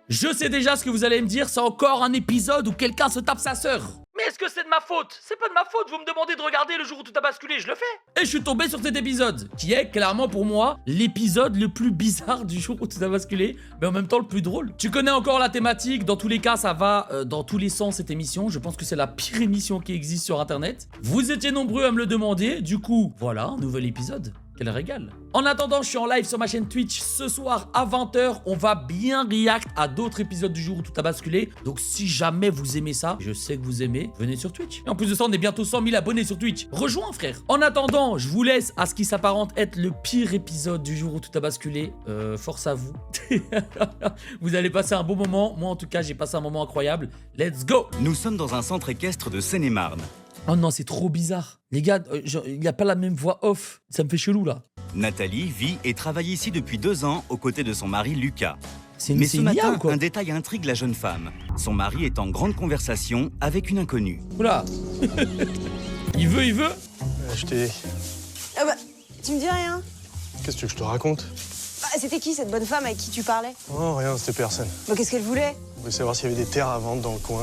Je sais déjà ce que vous allez me dire, c'est encore un épisode où quelqu'un se tape sa sœur. Mais est-ce que c'est de ma faute? C'est pas de ma faute, vous me demandez de regarder le jour où tout a basculé, je le fais. Et je suis tombé sur cet épisode, qui est clairement pour moi l'épisode le plus bizarre du jour où tout a basculé, mais en même temps le plus drôle. Tu connais encore la thématique, dans tous les cas ça va dans tous les sens cette émission, je pense que c'est la pire émission qui existe sur internet. Vous étiez nombreux à me le demander, du coup, voilà, un nouvel épisode. Quel régal. En attendant, je suis en live sur ma chaîne Twitch ce soir à 20h. On va bien react à d'autres épisodes du jour où tout a basculé. Donc si jamais vous aimez ça, je sais que vous aimez, venez sur Twitch. Et en plus de ça, on est bientôt 100 000 abonnés sur Twitch. Rejoins frère. En attendant, je vous laisse à ce qui s'apparente être le pire épisode du jour où tout a basculé. Force à vous. Vous allez passer un bon moment. Moi en tout cas, j'ai passé un moment incroyable. Let's go. Nous sommes dans un centre équestre de Seine-et-Marne. Oh non, c'est trop bizarre. Les gars, il n'y a pas la même voix off. Ça me fait chelou là. Nathalie vit et travaille ici depuis 2 ans aux côtés de son mari Lucas. Mais ce une IA matin, ou quoi? un détail intrigue la jeune femme. Son mari est en grande conversation avec une inconnue. Oula. Il veut. Je t'ai... Ah bah, tu me dis rien? Qu'est-ce que tu veux que je te raconte? Bah, c'était qui cette bonne femme avec qui tu parlais? Oh, rien, c'était personne. Bah, qu'est-ce qu'elle voulait? On voulait savoir s'il y avait des terres à vendre dans le coin.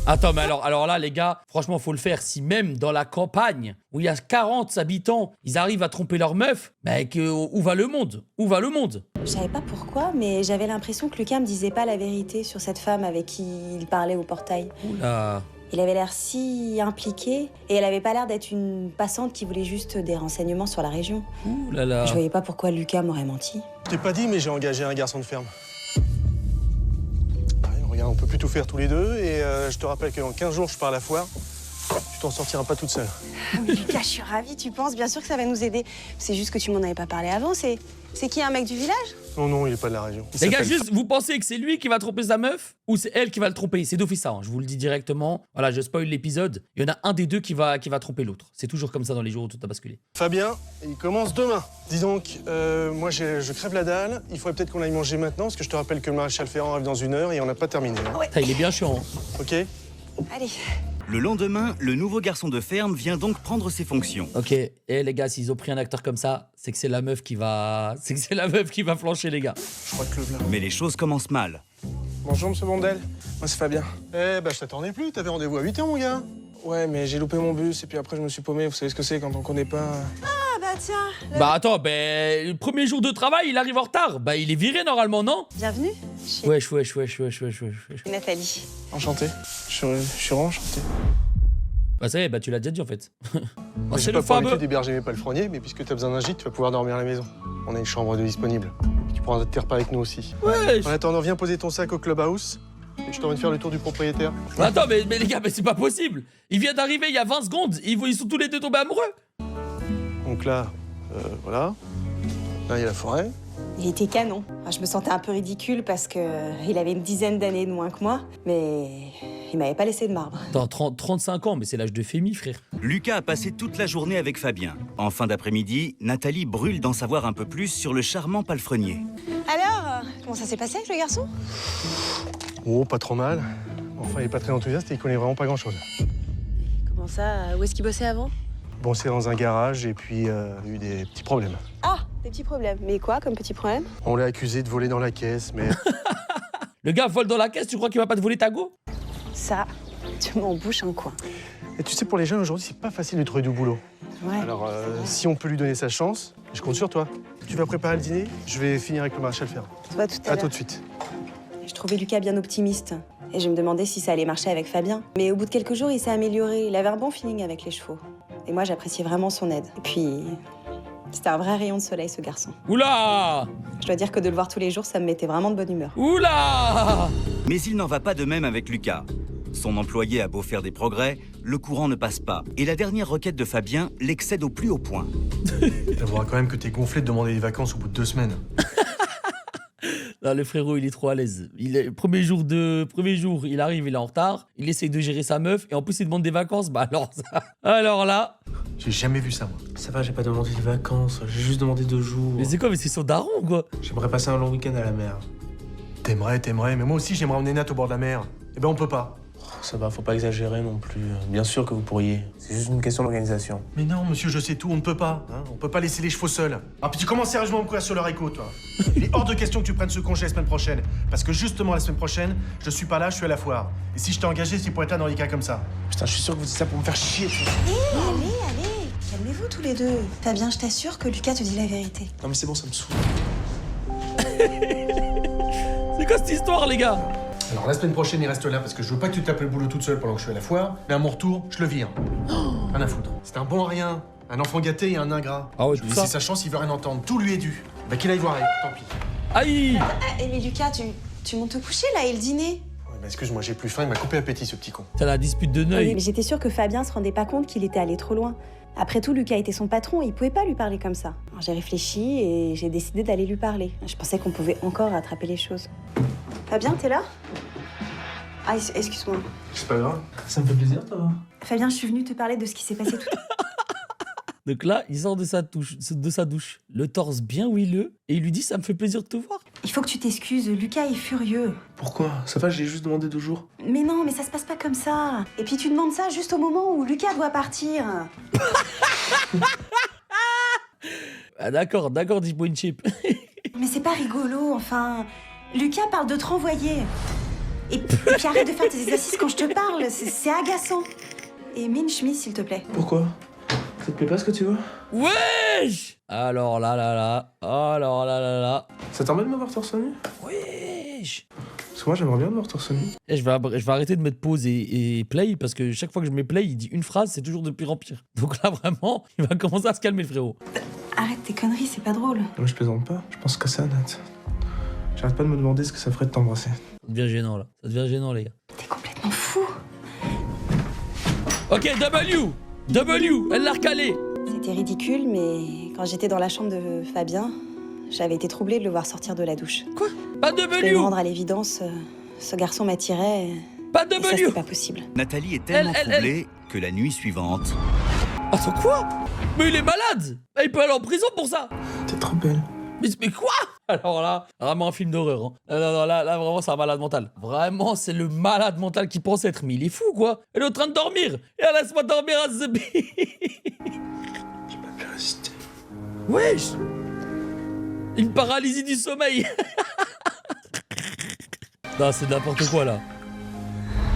Attends, mais alors là, les gars, franchement, faut le faire. Si même dans la campagne, où il y a 40 habitants, ils arrivent à tromper leur meuf, bah, où va le monde? Où va le monde? Je savais pas pourquoi, mais j'avais l'impression que Lucas me disait pas la vérité sur cette femme avec qui il parlait au portail. Oula. Il avait l'air si impliqué, et elle avait pas l'air d'être une passante qui voulait juste des renseignements sur la région. Oulala. Je voyais pas pourquoi Lucas m'aurait menti. Je t'ai pas dit, mais j'ai engagé un garçon de ferme. Ouais, regarde, on peut plus tout faire tous les deux, et je te rappelle que dans 15 jours, je pars à la foire. Tu t'en sortiras pas toute seule. Ah oui, Lucas, je suis ravie, tu penses? Bien sûr que ça va nous aider. C'est juste que tu m'en avais pas parlé avant, c'est qui, un mec du village? Non, il est pas de la région. Il Les gars, s'appelle juste, vous pensez que c'est lui qui va tromper sa meuf ou c'est elle qui va le tromper? C'est d'office ça, hein, je vous le dis directement. Voilà, je spoil l'épisode. Il y en a un des deux qui va tromper l'autre. C'est toujours comme ça dans les jours où tout a basculé. Fabien, il commence demain. Dis donc, moi je crève la dalle. Il faudrait peut-être qu'on aille manger maintenant, parce que je te rappelle que le maréchal Ferrand arrive dans 1 heure et on n'a pas terminé. Hein. Putain, il est bien chiant. Hein. Ok? Allez. Le lendemain, le nouveau garçon de ferme vient donc prendre ses fonctions. Ok, et les gars, s'ils ont pris un acteur comme ça, c'est que c'est la meuf qui va... C'est que c'est la meuf qui va flancher, les gars. Je crois que le voilà. Mais les choses commencent mal. Bonjour, monsieur Bondel. Moi, c'est Fabien. Eh bah je t'attendais plus, t'avais rendez-vous à 8h mon gars. Ouais, mais j'ai loupé mon bus et puis après, je me suis paumé. Vous savez ce que c'est quand on connaît pas. Ah bah tiens. Bah attends, le premier jour de travail, il arrive en retard. Bah il est viré normalement, non? Bienvenue chez Wesh. Nathalie. Enchanté. Je suis enchanté. Bah ça y est, bah tu l'as déjà dit en fait. Moi, j'ai pas pour habitude d'héberger mes palefreniers, mais puisque t'as besoin d'un gîte, tu vas pouvoir dormir à la maison. On a une chambre de disponible. Et tu prendras tes repas avec nous aussi. Wesh. En attendant, viens poser ton sac au clubhouse. Et je t'emmène faire le tour du propriétaire. Bah attends, mais les gars, mais c'est pas possible. Il vient d'arriver il y a 20 secondes. Ils sont tous les deux tombés amoureux. Donc là, voilà. Là, il y a la forêt. Il était canon. Je me sentais un peu ridicule parce que il avait une dizaine d'années de moins que moi, mais il m'avait pas laissé de marbre. Attends, 35 ans, mais c'est l'âge de Fémi, frère. Lucas a passé toute la journée avec Fabien. En fin d'après-midi, Nathalie brûle d'en savoir un peu plus sur le charmant palefrenier. Alors, comment ça s'est passé avec le garçon? Oh, pas trop mal. Enfin, il est pas très enthousiaste et il connaît vraiment pas grand-chose. Comment ça? Où est-ce qu'il bossait avant? Bon, c'est dans un garage et puis il y a eu des petits problèmes. Ah, des petits problèmes. Mais quoi comme petits problèmes? On l'a accusé de voler dans la caisse, mais... Le gars vole dans la caisse, tu crois qu'il va pas te voler ta go? Ça, tu m'en bouches un coin. Et tu sais, pour les jeunes aujourd'hui, c'est pas facile de trouver du boulot. Ouais. Alors, si on peut lui donner sa chance, je compte sur toi. Tu vas préparer le dîner, je vais finir avec le maréchal Ferrand. On se voit tout à À l'heure. tout de suite. Je trouvais Lucas bien optimiste. Et je me demandais si ça allait marcher avec Fabien. Mais au bout de quelques jours, il s'est amélioré. Il avait un bon feeling avec les chevaux. Et moi, j'appréciais vraiment son aide. Et puis, c'était un vrai rayon de soleil, ce garçon. Oula! Je dois dire que de le voir tous les jours, ça me mettait vraiment de bonne humeur. Oula! Mais il n'en va pas de même avec Lucas. Son employé a beau faire des progrès, le courant ne passe pas. Et la dernière requête de Fabien l'excède au plus haut point. T'avoueras quand même que t'es gonflé de demander des vacances au bout de 2 semaines. Non, le frérot, il est trop à l'aise. Premier jour, il arrive, il est en retard. Il essaye de gérer sa meuf. Et en plus, il demande des vacances. Bah alors ça... Alors là... J'ai jamais vu ça, moi. Ça va, j'ai pas demandé de vacances. J'ai juste demandé 2 jours. Mais c'est quoi? Mais c'est son daron, quoi? J'aimerais passer un long week-end à la mer. T'aimerais, mais moi aussi, j'aimerais emmener Nat au bord de la mer. Eh ben, on peut pas. Ça va, faut pas exagérer non plus. Bien sûr que vous pourriez. C'est juste une question d'organisation. Mais non, monsieur, je sais tout, on ne peut pas. Hein, on peut pas laisser les chevaux seuls. Ah, puis tu commences sérieusement à me courir sur le haricot, toi. Il est hors de question que tu prennes ce congé la semaine prochaine. Parce que justement, la semaine prochaine, je suis pas là, je suis à la foire. Et si je t'ai engagé, c'est pour être là dans les cas comme ça. Putain, je suis sûr que vous dites ça pour me faire chier. Allez, calmez-vous tous les deux. Fabien, je t'assure que Lucas te dit la vérité. Non mais c'est bon, ça me saoule. C'est quoi cette histoire, les gars? Alors la semaine prochaine, il reste là parce que je veux pas que tu te tapes le boulot toute seule pendant que je suis à la foire. Mais à mon retour, je le vire. Rien à foutre. C'est un bon à rien. Un enfant gâté et un ingrat. Ah ouais, je lui tout ai laissé ça. sa chance, il veut rien entendre. Tout lui est dû. Bah qu'il aille voir elle, tant pis. Aïe! Mais Lucas, tu montes te coucher là et le dîner. Ouais, bah excuse-moi, j'ai plus faim, il m'a coupé l'appétit ce petit con. C'est la dispute de Neuil. Mais j'étais sûre que Fabien se rendait pas compte qu'il était allé trop loin. Après tout, Lucas était son patron, il pouvait pas lui parler comme ça. Alors j'ai réfléchi et j'ai décidé d'aller lui parler. Je pensais qu'on pouvait encore rattraper les choses. Fabien, t'es là? Ah, excuse-moi. C'est pas grave. Ça me fait plaisir, toi. Fabien, je suis venue te parler de ce qui s'est passé tout à l'heure. Donc là, il sort de sa douche, le torse bien huileux, et il lui dit « ça me fait plaisir de te voir ». Il faut que tu t'excuses, Lucas est furieux. Pourquoi? Ça va, j'ai juste demandé 2 jours. Mais non, mais ça se passe pas comme ça. Et puis tu demandes ça juste au moment où Lucas doit partir. Ah d'accord, dit Point Chip. Mais c'est pas rigolo, enfin... Lucas parle de te renvoyer. Et puis arrête de faire tes exercices quand je te parle, c'est agaçant. Et mets une chemise, s'il te plaît. Pourquoi? Ça te plaît pas ce que tu vois? Wesh! Alors là. Ça t'embête de me voir torse nu? Wesh! Parce que moi j'aimerais bien me voir torse nu. Et je vais arrêter de mettre pause et play, parce que chaque fois que je mets play, il dit une phrase, c'est toujours de pire en pire. Donc là, vraiment, il va commencer à se calmer, le frérot. Arrête tes conneries, c'est pas drôle. Non mais je plaisante pas, je pense que ça, Nat. J'arrête pas de me demander ce que ça ferait de t'embrasser. Ça devient gênant, là. Ça devient gênant, les gars. T'es complètement fou. Ok, W, elle l'a recalé. C'était ridicule, mais quand j'étais dans la chambre de Fabien, j'avais été troublée de le voir sortir de la douche. Quoi? Pas Je vais me W. rendre à l'évidence, ce garçon m'attirait, Pas et ça W. c'était pas possible. Nathalie est tellement Elle. troublée que la nuit suivante, Attends, quoi? Mais il est malade. Il peut aller en prison pour ça. T'es trop belle. Mais quoi? Alors là, vraiment un film d'horreur. Hein. Non, là, vraiment, c'est un malade mental. Vraiment, c'est le malade mental qui pense être. Mais il est fou, quoi. Elle est en train de dormir. Et elle laisse-moi dormir à ce J'ai pas pu résister. Wesh. Une paralysie du sommeil. Non, c'est n'importe quoi, là.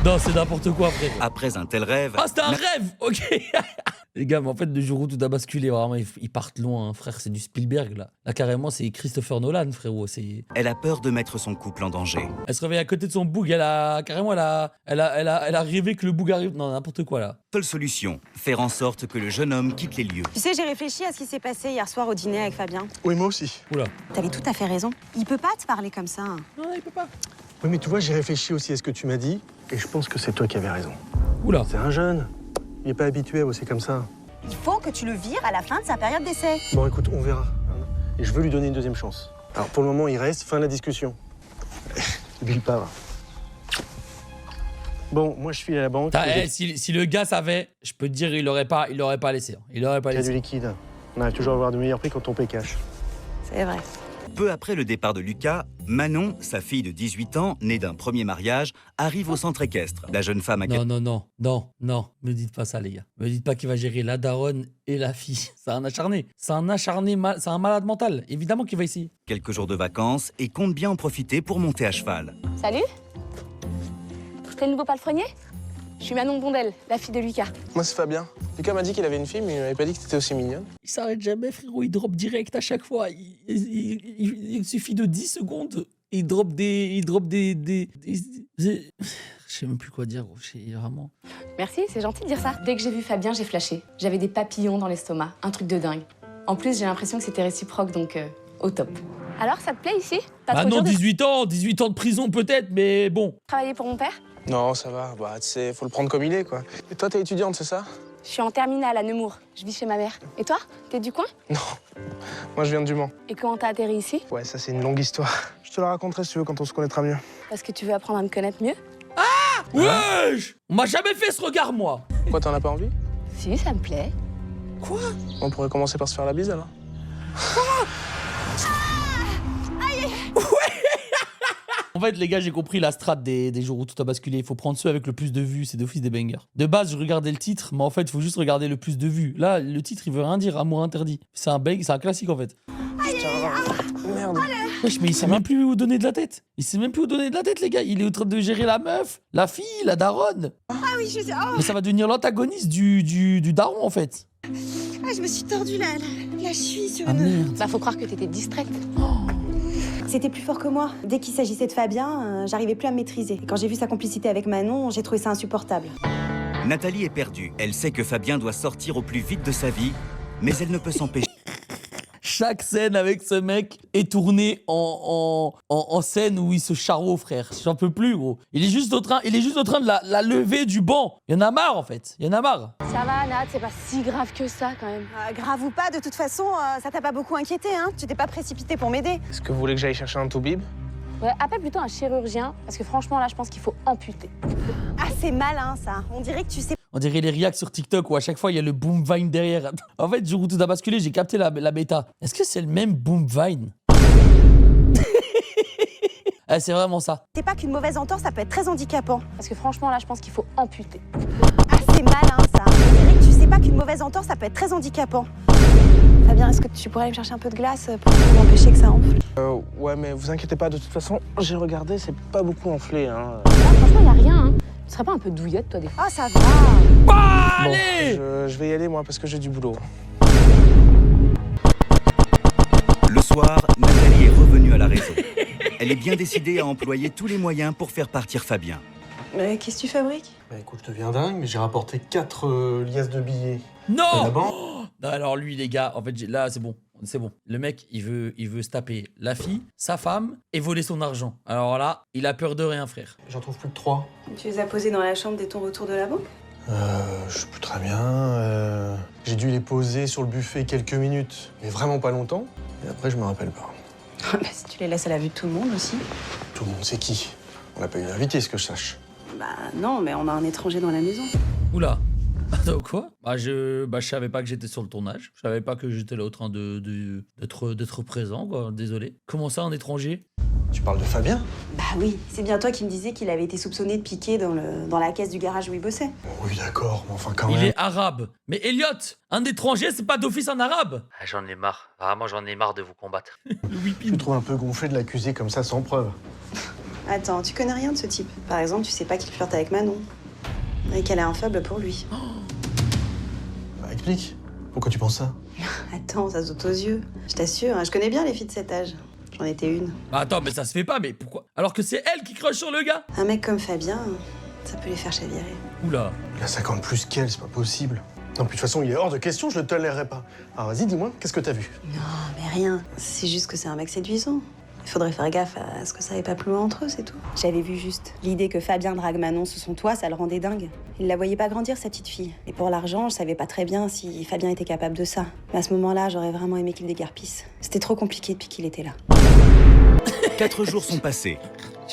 Non, c'est n'importe quoi, frère. après un tel rêve, Ah, c'était un rêve. Ok. Les gars, mais en fait, le jour où tout a basculé, vraiment, ils partent loin, hein, frère. C'est du Spielberg, là. Là, carrément, c'est Christopher Nolan, frérot. C'est... elle a peur de mettre son couple en danger. Elle se réveille à côté de son boug, elle a rêvé que le boug arrive. Non, n'importe quoi, là. Seule solution, faire en sorte que le jeune homme quitte les lieux. Tu sais, j'ai réfléchi à ce qui s'est passé hier soir au dîner avec Fabien. Oui, moi aussi. Oula. T'avais tout à fait raison. Il peut pas te parler comme ça. Non, il peut pas. Oui, mais tu vois, j'ai réfléchi aussi à ce que tu m'as dit, et je pense que c'est toi qui avais raison. Oula. C'est un jeune. Il est pas habitué à bosser comme ça. Il faut que tu le vires à la fin de sa période d'essai. Bon, écoute, on verra. Et je veux lui donner une deuxième chance. Alors, pour le moment, il reste. Fin de la discussion. Bille pas, va. Bon, moi, je suis à la banque. Si le gars savait, je peux te dire, il aurait pas laissé. Il aurait pas Il y a du laissé. liquide. On arrive toujours à avoir de meilleurs prix quand on paye cash. C'est vrai. Peu après le départ de Lucas, Manon, sa fille de 18 ans, née d'un premier mariage, arrive au centre équestre. La jeune femme a Non. Me dites pas ça, les gars. Me dites pas qu'il va gérer la daronne et la fille. C'est un acharné. C'est un malade mental. Évidemment qu'il va essayer. quelques jours de vacances et compte bien en profiter pour monter à cheval. Salut. T'es le nouveau palefrenier? Je suis Manon Bondel, la fille de Lucas. Moi c'est Fabien. Lucas m'a dit qu'il avait une fille, mais il m'avait pas dit que t'étais aussi mignonne. Il s'arrête jamais, frérot. Il drop direct à chaque fois. Il suffit de 10 secondes. Il drop des... Je sais même plus quoi dire. Vraiment... Merci, c'est gentil de dire ça. Dès que j'ai vu Fabien, j'ai flashé. J'avais des papillons dans l'estomac, un truc de dingue. En plus, j'ai l'impression que c'était réciproque, donc au top. Alors, ça te plaît ici? Pas Ah trop non, dur de 18 ans de prison peut-être, mais bon. travailler pour mon père? Non, ça va. Bah, tu sais, faut le prendre comme il est, quoi. Et toi, t'es étudiante, c'est ça? Je suis en terminale à Nemours. Je vis chez ma mère. Et toi? T'es du coin? Non. Moi, je viens du Mans. Et comment t'as atterri ici? Ouais, ça, c'est une longue histoire. Je te la raconterai si tu veux quand on se connaîtra mieux. Parce que tu veux apprendre à me connaître mieux? Wesh! On m'a jamais fait ce regard, moi. Quoi, t'en as pas envie? Si, ça me plaît. Quoi? On pourrait commencer par se faire la bise, alors. fait, les gars, j'ai compris la strat des jours où tout a basculé. Il faut prendre ceux avec le plus de vues, c'est d'office des bangers. De base, je regardais le titre, mais en fait, il faut juste regarder le plus de vues. Là, le titre, il veut rien dire, amour interdit. C'est un bang, c'est un classique en fait. Merde. Wesh, mais il sait même plus où donner de la tête. Il sait même plus où donner de la tête, les gars. Il est en train de gérer la meuf, la fille, la daronne. Ah oui, je sais. Oh, Mais ça va devenir l'antagoniste du daron en fait. ah, je me suis tordue la cheville sur Ah une. merde. Bah, faut croire que t'étais distraite. C'était plus fort que moi. Dès qu'il s'agissait de Fabien, j'arrivais plus à me maîtriser. Et quand j'ai vu sa complicité avec Manon, j'ai trouvé ça insupportable. Nathalie est perdue. Elle sait que Fabien doit sortir au plus vite de sa vie, mais elle ne peut s'empêcher. Chaque scène avec ce mec est tournée en scène où il se charo, frère. J'en peux plus, gros. Il est juste en train de la lever du banc. Il y en a marre, en fait. Il y en a marre. Ça va, Nat, c'est pas si grave que ça, quand même. Grave ou pas, de toute façon, ça t'a pas beaucoup inquiété, hein. Tu t'es pas précipité pour m'aider. Est-ce que vous voulez que j'aille chercher un toubib? Ouais, appelle plutôt un chirurgien, parce que franchement, là, je pense qu'il faut amputer. Ah, c'est malin, ça. On dirait que tu sais. On dirait les reacts sur TikTok où à chaque fois il y a le boom vine derrière. En fait, jour où tout a basculé, j'ai capté la bêta. Est-ce que c'est le même boom vine? Ah, c'est vraiment ça. C'est pas qu'une mauvaise entorse, ça peut être très handicapant. Parce que franchement, là, je pense qu'il faut amputer. Ah, c'est malin, ça. On dirait que tu sais pas qu'une mauvaise entorse, ça peut être très handicapant. Fabien, est-ce que tu pourrais aller me chercher un peu de glace pour m'empêcher que ça enfle? Ouais, mais vous inquiétez pas, de toute façon, j'ai regardé, c'est pas beaucoup enflé, hein. Là, franchement, y a rien, hein. Tu serais pas un peu douillotte, toi, des fois? Ah, ça va. Bah, Bon, allez. je vais y aller, moi, parce que j'ai du boulot. Le soir, Nathalie est revenue à la raison. Elle est bien décidée à employer tous les moyens pour faire partir Fabien. Mais qu'est-ce que tu fabriques? Bah écoute, je deviens dingue, mais j'ai rapporté 4 liasses de billets. Et Non. là-bas, Non, alors lui, les gars, en fait, là, c'est bon. C'est bon. Le mec, il veut se taper la fille, sa femme et voler son argent. Alors là, il a peur de rien, frère. j'en trouve plus que 3. Tu les as posés dans la chambre dès ton retour de la banque? Je sais plus très bien. J'ai dû les poser sur le buffet quelques minutes, mais vraiment pas longtemps. Et après, je me rappelle pas. Bah, si tu les laisses à la vue de tout le monde aussi. Tout le monde sait qui. On n'a pas eu d'invité, ce que je sache. Bah non, mais on a un étranger dans la maison. Oula. Attends, quoi? Je savais pas que j'étais sur le tournage. Je savais pas que j'étais là au train d'être présent, quoi. Désolé. Comment ça, un étranger? Tu parles de Fabien? Bah oui, c'est bien toi qui me disais qu'il avait été soupçonné de piquer dans la caisse du garage où il bossait. Oui, d'accord, mais enfin quand Il même. est arabe. Mais Elliot, un étranger, c'est pas d'office un arabe. Ah, j'en ai marre. Vraiment, j'en ai marre de vous combattre. Je me trouve un peu gonflé de l'accuser comme ça sans preuve. Attends, tu connais rien de ce type. Par exemple, tu sais pas qu'il flirte avec Manon. Et qu'elle a un faible pour lui. Bah, explique. Pourquoi tu penses ça? Attends, ça saute aux yeux. Je t'assure, hein, je connais bien les filles de cet âge. J'en étais une. Bah attends, mais ça se fait pas, mais pourquoi? Alors que c'est elle qui crush sur le gars. Un mec comme Fabien, ça peut les faire chavirer. Oula. Il a 50 plus qu'elle, c'est pas possible. Non, puis de toute façon, il est hors de question, je le tolérerai pas. Alors vas-y, dis-moi, qu'est-ce que t'as vu? Non, mais rien. C'est juste que c'est un mec séduisant. Il faudrait faire gaffe à ce que ça aille pas plus loin entre eux, c'est tout. J'avais vu juste. L'idée que Fabien drague Manon sous son toit, ça le rendait dingue. Il la voyait pas grandir, sa petite fille. Et pour l'argent, je savais pas très bien si Fabien était capable de ça. Mais à ce moment-là, j'aurais vraiment aimé qu'il déguerpisse. C'était trop compliqué depuis qu'il était là. 4 jours sont passés.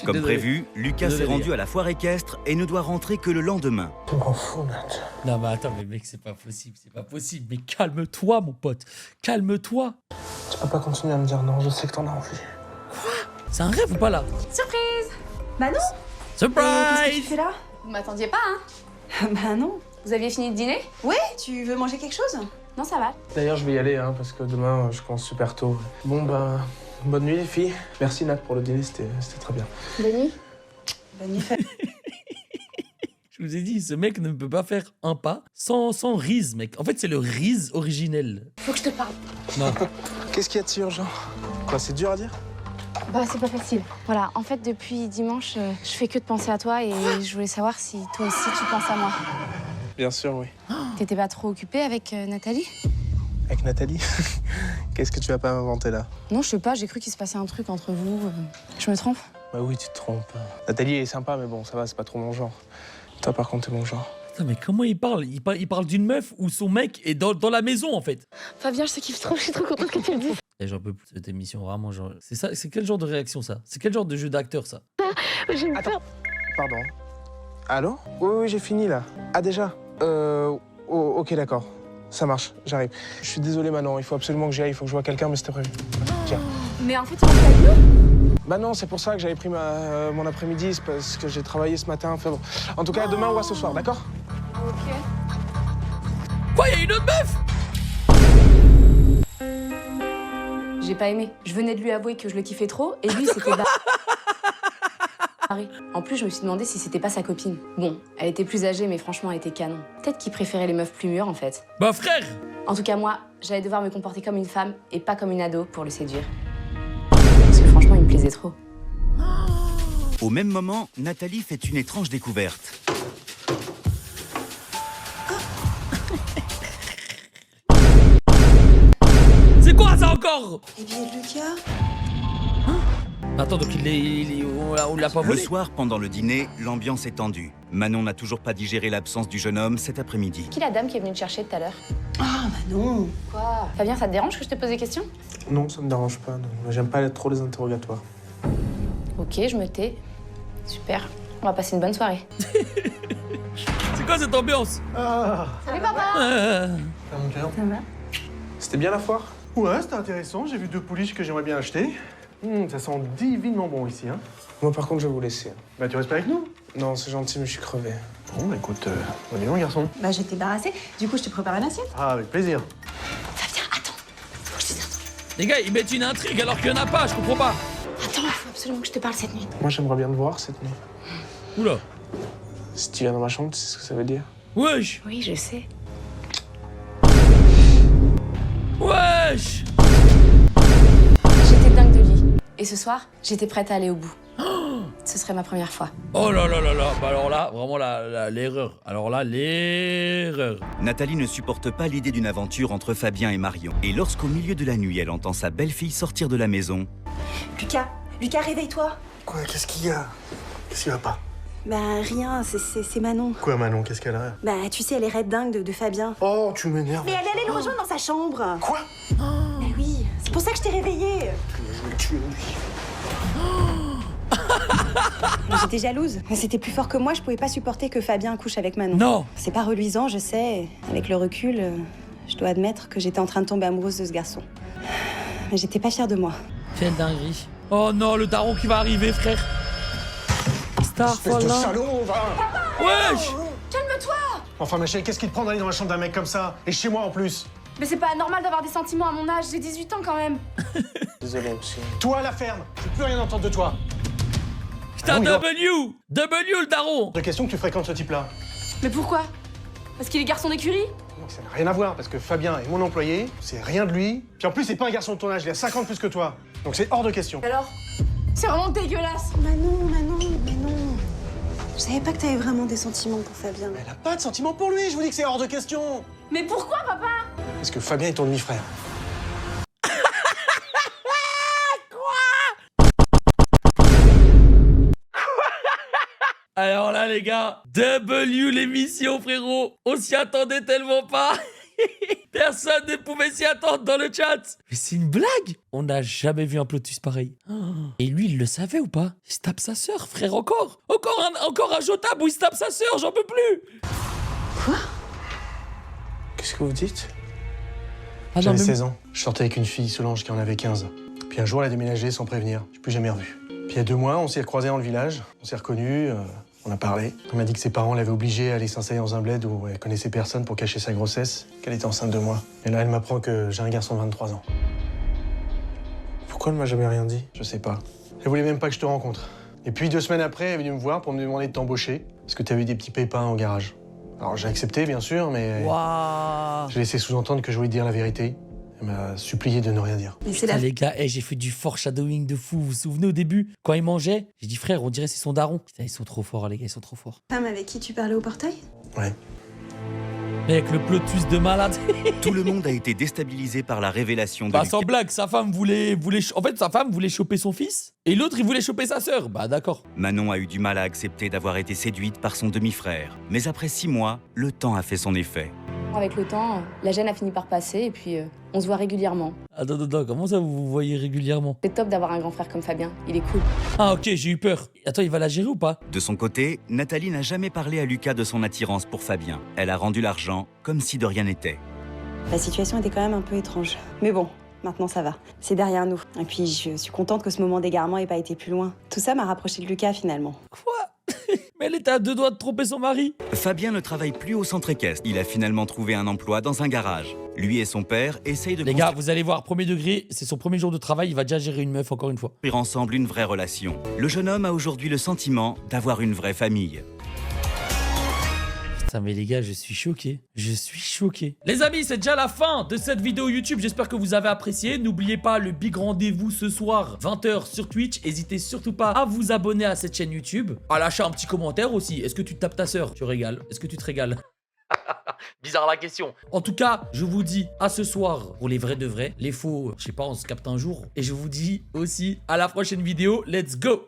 Comme désolé. prévu, Lucas Désolé, s'est les rendu gars. à la foire équestre et ne doit rentrer que le lendemain. Tu m'en fous, Nat. Non, mais attends, mais mec, c'est pas possible, c'est pas possible. Mais calme-toi, mon pote. Calme-toi. Tu peux pas continuer à me dire non, je sais que t'en as envie. C'est un rêve ou pas là? Surprise! Bah non. Qu'est-ce que tu Surprise! fais là? Vous m'attendiez pas, hein? Bah non. Vous aviez fini de dîner? Ouais, tu veux manger quelque chose? Non, ça va. D'ailleurs, je vais y aller, hein, parce que demain, je commence super tôt. Bon, bah, bonne nuit, les filles. Merci, Nat, pour le dîner, c'était très bien. Bonne nuit. Bonne nuit, Fabien. Je vous ai dit, ce mec ne peut pas faire un pas sans Riz, mec. En fait, c'est le Riz originel. Faut que je te parle. Non. Qu'est-ce qu'il y a de si urgent? Quoi, c'est dur à dire? Bah, c'est pas facile. Voilà, en fait, depuis dimanche, je fais que de penser à toi et je voulais savoir si toi aussi tu penses à moi. Bien sûr, oui. T'étais pas trop occupée avec Nathalie? Avec Nathalie? Qu'est-ce que tu vas pas m'inventer là? Non, je sais pas, j'ai cru qu'il se passait un truc entre vous. Je me trompe? Bah oui, tu te trompes. Nathalie est sympa, mais bon, ça va, c'est pas trop mon genre. Toi, par contre, t'es mon genre. Putain, mais comment il parle? Il parle d'une meuf où son mec est dans la maison, en fait. Fabien, je te kiffe trop, je suis trop contente que tu le dises. Et j'en peux plus de cette émission, vraiment. Genre... C'est ça, c'est quel genre de réaction, ça? C'est quel genre de jeu d'acteur, ça? J'ai eu peur. Pardon. Allô? Oui, j'ai fini là. Ah, déjà? Ok, d'accord. Ça marche, j'arrive. Je suis désolé, Manon, il faut absolument que j'y aille, il faut que je vois quelqu'un, mais c'était prévu. Tiens. Mais en fait, tu penses pas à nous? Bah non, c'est pour ça que j'avais pris mon après-midi, c'est parce que j'ai travaillé ce matin. Enfin bon. En tout cas, demain, on va ce soir, d'accord? Ok. Quoi, y a une autre meuf? J'ai pas aimé. Je venais de lui avouer que je le kiffais trop, et lui, c'était barré. En plus, je me suis demandé si c'était pas sa copine. Bon, elle était plus âgée, mais franchement, elle était canon. Peut-être qu'il préférait les meufs plus mûres, en fait. Bah frère! En tout cas, moi, j'allais devoir me comporter comme une femme et pas comme une ado pour le séduire. Parce que franchement, il me plaisait trop. Au même moment, Nathalie fait une étrange découverte. C'est quoi ça encore? Les billets de Lucas? Attends, donc on l'a pas Le volé? soir, pendant le dîner, l'ambiance est tendue. Manon n'a toujours pas digéré l'absence du jeune homme cet après-midi. Qui est la dame qui est venue te chercher tout à l'heure? Ah, Manon. Quoi? Fabien, ça te dérange que je te pose des questions? Non, ça me dérange pas. Non. J'aime pas trop les interrogatoires. Ok, je me tais. Super. On va passer une bonne soirée. C'est quoi cette ambiance? Ah, Salut, papa! ça mon cœur. Ça va? C'était bien la foire? Ouais, c'était intéressant. J'ai vu 2 pouliches que j'aimerais bien acheter. Ça sent divinement bon ici, hein. Moi, par contre, je vais vous laisser. Bah, tu restes pas avec nous? Non, c'est gentil, mais je suis crevé. Bon, bah, écoute, on est long, garçon. Bah, j'étais débarrassée. Du coup, je te prépare une assiette. Ah, avec plaisir. Fabien, attends. Faut que je te dise un truc. Les gars, ils mettent une intrigue alors qu'il y en a pas, je comprends pas. Attends, il faut absolument que je te parle cette nuit. Moi, j'aimerais bien te voir cette nuit. Oula. Si tu viens dans ma chambre, tu sais ce que ça veut dire? Wesh. Oui, je sais. Wesh. J'étais dingue de lui. Et ce soir, j'étais prête à aller au bout. Ce serait ma première fois. Oh là là là là. Bah alors là, vraiment l'erreur. Alors là, l'erreur. Nathalie ne supporte pas l'idée d'une aventure entre Fabien et Marion. Et lorsqu'au milieu de la nuit, elle entend sa belle-fille sortir de la maison, Lucas, réveille-toi. Quoi, qu'est-ce qu'il y a? Qu'est-ce qui va pas? Bah, rien, c'est Manon. Quoi, Manon, qu'est-ce qu'elle a? Bah, tu sais, elle est raide dingue de Fabien. Oh, tu m'énerves. Mais elle allait le rejoindre dans sa chambre. Quoi? Mais oui, c'est pour ça que je t'ai réveillée. Je vais le tuer, lui. J'étais jalouse. C'était plus fort que moi, je pouvais pas supporter que Fabien couche avec Manon. Non. C'est pas reluisant, je sais. Avec le recul, je dois admettre que j'étais en train de tomber amoureuse de ce garçon. Mais j'étais pas fière de moi. Quelle dinguerie. Oh non, le daron qui va arriver, frère. Espèce de salaud, va! Wesh. Calme-toi! Enfin, ma chérie, qu'est-ce qui te prend d'aller dans la chambre d'un mec comme ça? Et chez moi, en plus? Mais c'est pas normal d'avoir des sentiments à mon âge, j'ai 18 ans quand même. Désolé, monsieur. Toi, à la ferme! Je veux plus rien entendre de toi! Putain, Ah oui, W le daron. De question que tu fréquentes ce type-là. Mais pourquoi? Parce qu'il est garçon d'écurie? Donc, ça n'a rien à voir, parce que Fabien est mon employé, c'est rien de lui. Puis en plus, c'est pas un garçon de ton âge, il a 50 plus que toi. Donc c'est hors de question. Alors? C'est vraiment dégueulasse. Manon. Je savais pas que t'avais vraiment des sentiments pour Fabien. Elle a pas de sentiment pour lui, je vous dis que c'est hors de question. Mais pourquoi, papa? Parce que Fabien est ton demi-frère. Alors là, les gars, W l'émission, frérot. On s'y attendait tellement pas. Personne ne pouvait s'y attendre dans le chat. Mais c'est une blague. On n'a jamais vu un plot twist pareil. Et lui, il le savait ou pas? Il se tape sa sœur, frère, encore un jotable où il se tape sa sœur, j'en peux plus. Qu'est-ce que vous dites? Ah non, J'avais mais... 16 ans. Je sortais avec une fille, Solange, qui en avait 15. Puis un jour, elle a déménagé sans prévenir. Je l'ai plus jamais revue. Puis il y a 2 mois, on s'est recroisés dans le village. On s'est reconnus, on a parlé. Elle m'a dit que ses parents l'avaient obligée à aller s'installer dans un bled où elle connaissait personne pour cacher sa grossesse, qu'elle était enceinte de moi. Et là, elle m'apprend que j'ai un garçon de 23 ans. Pourquoi elle m'a jamais rien dit? Je sais pas. Elle voulait même pas que je te rencontre. Et puis 2 semaines après, elle est venue me voir pour me demander de t'embaucher, parce que t'avais des petits pépins au garage. Alors j'ai accepté, bien sûr, mais Waouh. j'ai laissé sous-entendre que je voulais te dire la vérité. Elle m'a supplié de ne rien dire. Mais c'est Putain, les gars, j'ai fait du foreshadowing de fou. Vous vous souvenez au début, quand il mangeait, j'ai dit frère, on dirait c'est son daron. Putain, ils sont trop forts, les gars, ils sont trop forts. femme avec qui tu parlais au portail? Ouais. Mec, le plot twist de malade. tout le monde a été déstabilisé par la révélation de Bah, Lucas. sans blague, sa femme voulait. En fait, sa femme voulait choper son fils et l'autre, il voulait choper sa sœur. Bah, d'accord. Manon a eu du mal à accepter d'avoir été séduite par son demi-frère. Mais après 6 mois, le temps a fait son effet. Avec le temps, la gêne a fini par passer et puis on se voit régulièrement. Attends, comment ça vous vous voyez régulièrement? C'est top d'avoir un grand frère comme Fabien, il est cool. Ah, ok, j'ai eu peur. Attends, il va la gérer ou pas? De son côté, Nathalie n'a jamais parlé à Lucas de son attirance pour Fabien. Elle a rendu l'argent comme si de rien n'était. La situation était quand même un peu étrange. Mais bon, Maintenant, ça va. C'est derrière nous. Et puis, je suis contente que ce moment d'égarement ait pas été plus loin. Tout ça m'a rapproché de Lucas, finalement. Quoi? Mais elle était à 2 doigts de tromper son mari. Fabien ne travaille plus au centre équestre. Il a finalement trouvé un emploi dans un garage. Lui et son père essayent de Les gars, vous allez voir, premier degré, c'est son premier jour de travail, il va déjà gérer une meuf encore une fois. construire ensemble une vraie relation. Le jeune homme a aujourd'hui le sentiment d'avoir une vraie famille. Putain mais les gars, je suis choqué. Je suis choqué. Les amis, c'est déjà la fin de cette vidéo YouTube. J'espère que vous avez apprécié. N'oubliez pas le big rendez-vous ce soir, 20h sur Twitch. N'hésitez surtout pas à vous abonner à cette chaîne YouTube. À lâcher un petit commentaire aussi. Est-ce que tu tapes ta sœur? Tu régales? Est-ce que tu te régales? Bizarre la question. En tout cas, je vous dis à ce soir pour les vrais de vrais. Les faux, je sais pas, on se capte un jour. Et je vous dis aussi à la prochaine vidéo. Let's go!